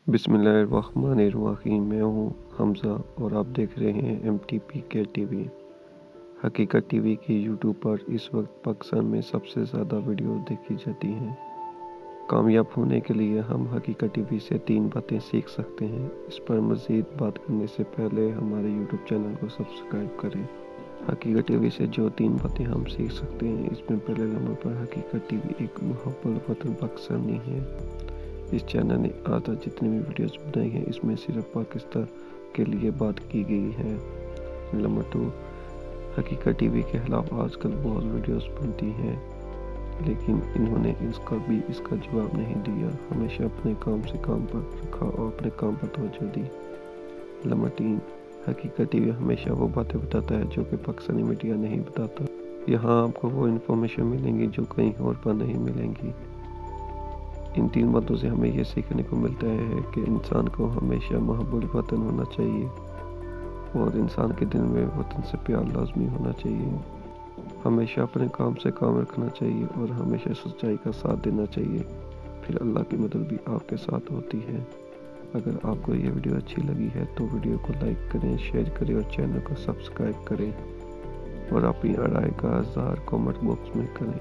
बिस्मिल्लाहिर्रहमानिर्रहीम। मैं हूँ हमज़ा और आप देख रहे हैं MTPK TV। हकीकत टीवी की यूट्यूब पर इस वक्त पाकिस्तान में सबसे ज़्यादा वीडियो देखी जाती हैं। कामयाब होने के लिए हम हकीकत टीवी से 3 बातें सीख सकते हैं। इस पर मज़ीद बात करने से पहले हमारे यूट्यूब चैनल को सब्सक्राइब करें। हकीकत टीवी से जो 3 बातें हम सीख सकते हैं, इसमें पहले नंबर पर हकीकत टीवी एक मुहब्बत वतन पाकिस्तानी है। इस चैनल ने आज तक जितनी भी वीडियोस बनाई हैं, इसमें सिर्फ पाकिस्तान के लिए बात की गई है। नंबर 2, हकीकत टीवी के खिलाफ आजकल बहुत वीडियोस बनती हैं, लेकिन इन्होंने इसका जवाब नहीं दिया। हमेशा अपने काम से काम पर रखा और अपने काम पर तवज्जो दी। नंबर 3, हकीकत टीवी हमेशा वो बातें बताता है जो कि पाकिस्तानी मीडिया नहीं बताता। यहाँ आपको वो इन्फॉर्मेशन मिलेंगी जो कहीं और पर नहीं मिलेंगी। इन 3 बातों से हमें ये सीखने को मिलता है कि इंसान को हमेशा महब्बुल वतन होना चाहिए और इंसान के दिल में वतन से प्यार लाजमी होना चाहिए। हमेशा अपने काम से काम रखना चाहिए और हमेशा सच्चाई का साथ देना चाहिए, फिर अल्लाह की मदद भी आपके साथ होती है। अगर आपको ये वीडियो अच्छी लगी है तो वीडियो को लाइक करें, शेयर करें और चैनल को सब्सक्राइब करें और अपनी राय का इज़हार कमेंट बॉक्स में करें।